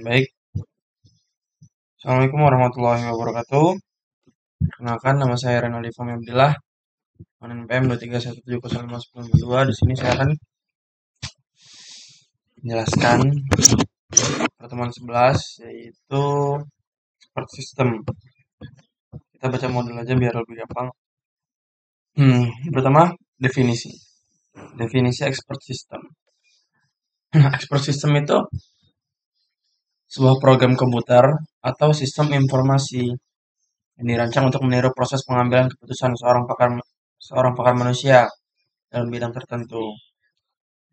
Baik, Assalamualaikum warahmatullahi wabarakatuh. Kenalkan, nama saya Renaldi Fahmi Abdillah, NPM 231705192. Di sini saya akan menjelaskan pertemuan 11, yaitu expert system. Kita baca modul aja biar lebih gampang. Pertama, definisi. Definisi expert system. Expert system itu sebuah program komputer atau sistem informasi yang dirancang untuk meniru proses pengambilan keputusan seorang pakar manusia dalam bidang tertentu.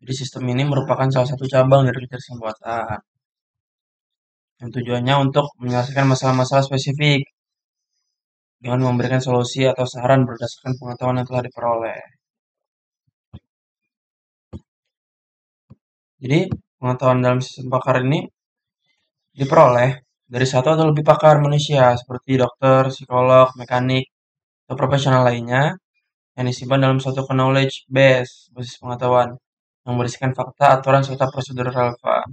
Jadi sistem ini merupakan salah satu cabang dari kecerdasan buatan yang tujuannya untuk menyelesaikan masalah-masalah spesifik dengan memberikan solusi atau saran berdasarkan pengetahuan yang telah diperoleh. Jadi pengetahuan dalam sistem pakar ini diperoleh dari satu atau lebih pakar manusia seperti dokter, psikolog, mekanik, atau profesional lainnya yang disimpan dalam suatu knowledge base, basis pengetahuan yang berisikan fakta, aturan, serta prosedur relevan.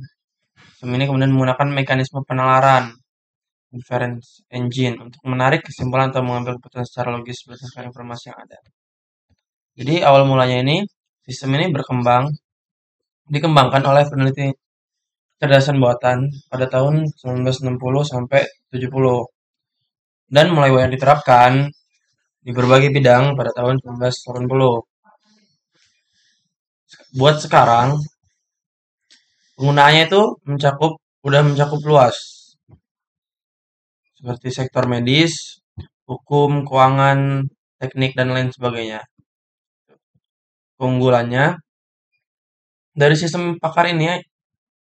Sistem ini kemudian menggunakan mekanisme penalaran, inference engine, untuk menarik kesimpulan atau mengambil keputusan secara logis berdasarkan informasi yang ada. Jadi awal mulanya ini, sistem ini dikembangkan oleh peneliti kecerdasan buatan pada tahun 1960 sampai 70 dan mulai banyak diterapkan di berbagai bidang pada tahun 1980. Buat sekarang, penggunaannya itu udah mencakup luas, seperti sektor medis, hukum, keuangan, teknik, dan lain sebagainya. Keunggulannya dari sistem pakar ini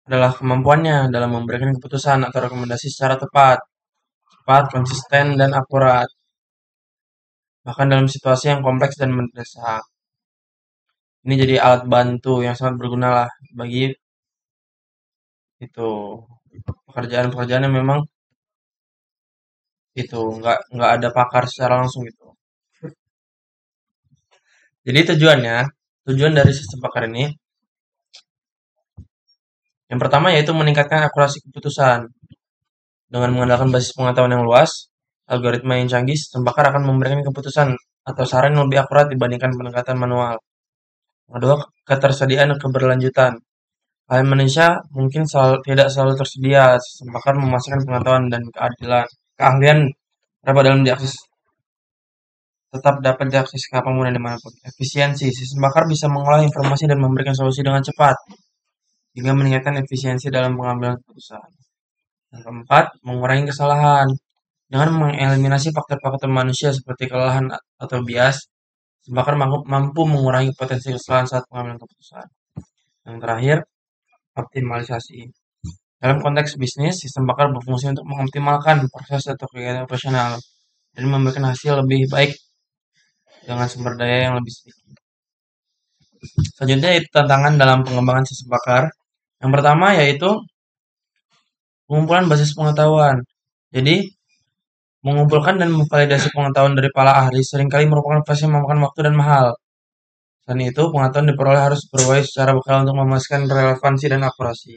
adalah kemampuannya dalam memberikan keputusan atau rekomendasi secara tepat, konsisten, dan akurat, bahkan dalam situasi yang kompleks dan mendesak. Ini jadi alat bantu yang sangat berguna lah bagi itu pekerjaan-pekerjaan yang memang itu nggak ada pakar secara langsung gitu. Jadi tujuan dari sistem pakar ini yang pertama yaitu meningkatkan akurasi keputusan. Dengan mengandalkan basis pengetahuan yang luas, algoritma yang canggih, sistem pakar akan memberikan keputusan atau saran yang lebih akurat dibandingkan pendekatan manual. Kedua, ketersediaan dan keberlanjutan. Hal Indonesia mungkin tidak selalu tersedia. Sistem pakar memastikan pengetahuan dan keahlian dapat tetap dapat diakses kapanpun dan dimanapun. Efisiensi. Sistem pakar bisa mengolah informasi dan memberikan solusi dengan cepat, hingga meningkatkan efisiensi dalam pengambilan keputusan. Yang keempat, mengurangi kesalahan. Dengan mengeliminasi faktor-faktor manusia seperti kelelahan atau bias, sistem pakar mampu mengurangi potensi kesalahan saat pengambilan keputusan. Yang terakhir, optimalisasi. Dalam konteks bisnis, sistem bakar berfungsi untuk mengoptimalkan proses atau kegiatan operasional dan memberikan hasil lebih baik dengan sumber daya yang lebih sedikit. Selanjutnya yaitu tantangan dalam pengembangan sistem bakar. Yang pertama yaitu pengumpulan basis pengetahuan. Jadi, mengumpulkan dan memvalidasi pengetahuan dari para ahli seringkali merupakan proses yang memakan waktu dan mahal. Selain itu, pengetahuan diperoleh harus berupaya secara berkala untuk memastikan relevansi dan akurasi.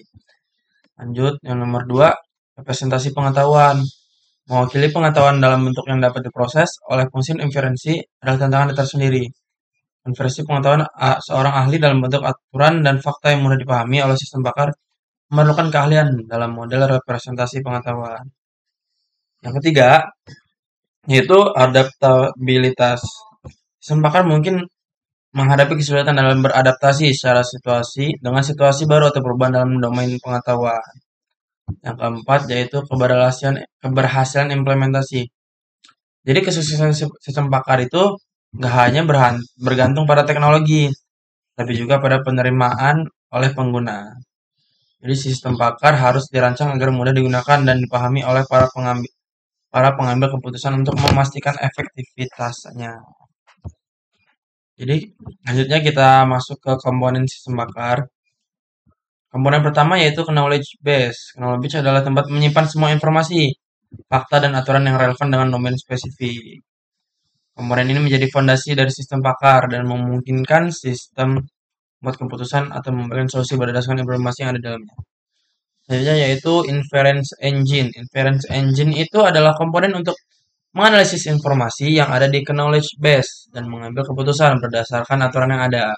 Lanjut, yang nomor 2, representasi pengetahuan. Mewakili pengetahuan dalam bentuk yang dapat diproses oleh fungsi inferensi adalah tantangan tersendiri. Inferensi pengetahuan seorang ahli dalam bentuk aturan dan fakta yang mudah dipahami oleh sistem bakar memerlukan keahlian dalam model representasi pengetahuan. Yang ketiga, yaitu adaptabilitas. Sistem bakar mungkin menghadapi kesulitan dalam beradaptasi secara dengan situasi baru atau perubahan dalam domain pengetahuan. Yang keempat yaitu keberhasilan implementasi. Jadi kesuksesan sistem pakar itu nggak hanya bergantung pada teknologi, tapi juga pada penerimaan oleh pengguna. Jadi sistem pakar harus dirancang agar mudah digunakan dan dipahami oleh para pengambil keputusan untuk memastikan efektivitasnya. Jadi lanjutnya kita masuk ke komponen sistem bakar. Komponen pertama yaitu knowledge base. Knowledge base adalah tempat menyimpan semua informasi, fakta, dan aturan yang relevan dengan domain spesifik. Komponen ini menjadi fondasi dari sistem pakar dan memungkinkan sistem membuat keputusan atau memberikan solusi berdasarkan informasi yang ada di dalamnya. Selanjutnya yaitu inference engine. Inference engine itu adalah komponen untuk menganalisis informasi yang ada di knowledge base dan mengambil keputusan berdasarkan aturan yang ada.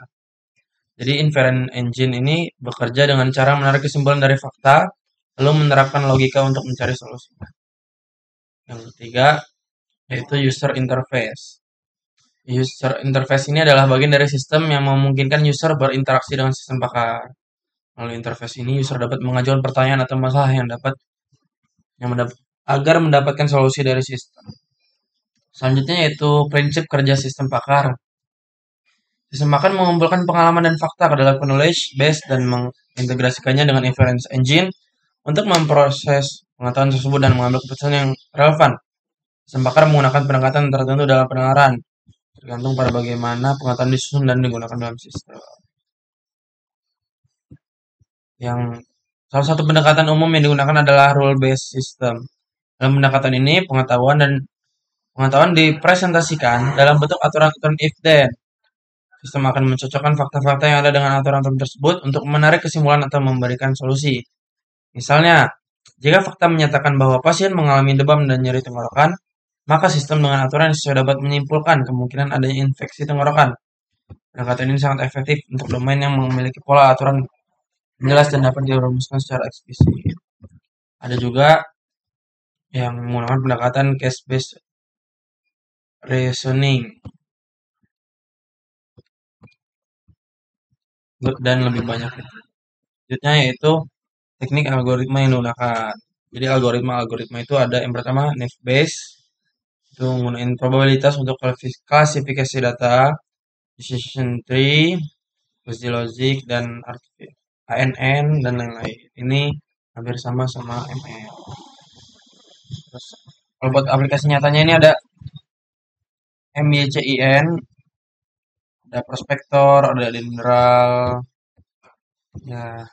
Jadi inference engine ini bekerja dengan cara menarik kesimpulan dari fakta, lalu menerapkan logika untuk mencari solusi. Yang ketiga yaitu user interface. User interface ini adalah bagian dari sistem yang memungkinkan user berinteraksi dengan sistem pakar. Melalui interface ini, user dapat mengajukan pertanyaan atau masalah agar mendapatkan solusi dari sistem. Selanjutnya yaitu prinsip kerja sistem pakar. Sistem pakar mengumpulkan pengalaman dan fakta ke dalam knowledge base dan mengintegrasikannya dengan inference engine untuk memproses pengetahuan tersebut dan mengambil keputusan yang relevan. Sistem pakar menggunakan pendekatan tertentu dalam pendengaran, tergantung pada bagaimana pengetahuan disusun dan digunakan dalam sistem. Yang salah satu pendekatan umum yang digunakan adalah rule based system. Dalam pendekatan ini, pengetahuan dipresentasikan dalam bentuk aturan-aturan if then. Sistem akan mencocokkan fakta-fakta yang ada dengan aturan-aturan tersebut untuk menarik kesimpulan atau memberikan solusi. Misalnya, jika fakta menyatakan bahwa pasien mengalami demam dan nyeri tenggorokan, maka sistem dengan aturan yang sesuai dapat menyimpulkan kemungkinan adanya infeksi tenggorokan. Pendekatan ini sangat efektif untuk domain yang memiliki pola aturan jelas dan dapat dirumuskan secara eksplisit. Ada juga yang menggunakan pendekatan case-based reasoning dan lebih banyak. Selanjutnya yaitu teknik algoritma yang digunakan. Jadi algoritma itu ada yang pertama naive Bayes, itu menggunakan probabilitas untuk klasifikasi data, decision tree, fuzzy logic, dan ANN dan lain-lain. Ini hampir sama ML. Terus kalau buat aplikasi nyatanya ini ada MYCIN, ada prospektor, ada dendral. Ya,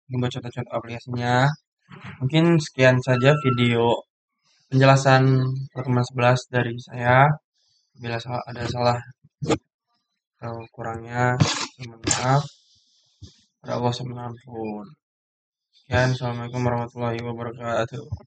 ini buat contoh-contoh aplikasinya. Mungkin sekian saja video penjelasan rekaman 11 dari saya. Bila ada salah atau kurangnya, mohon maaf. Pada Allah subhanahu wa ta'ala. Sekian, Assalamualaikum warahmatullahi wabarakatuh.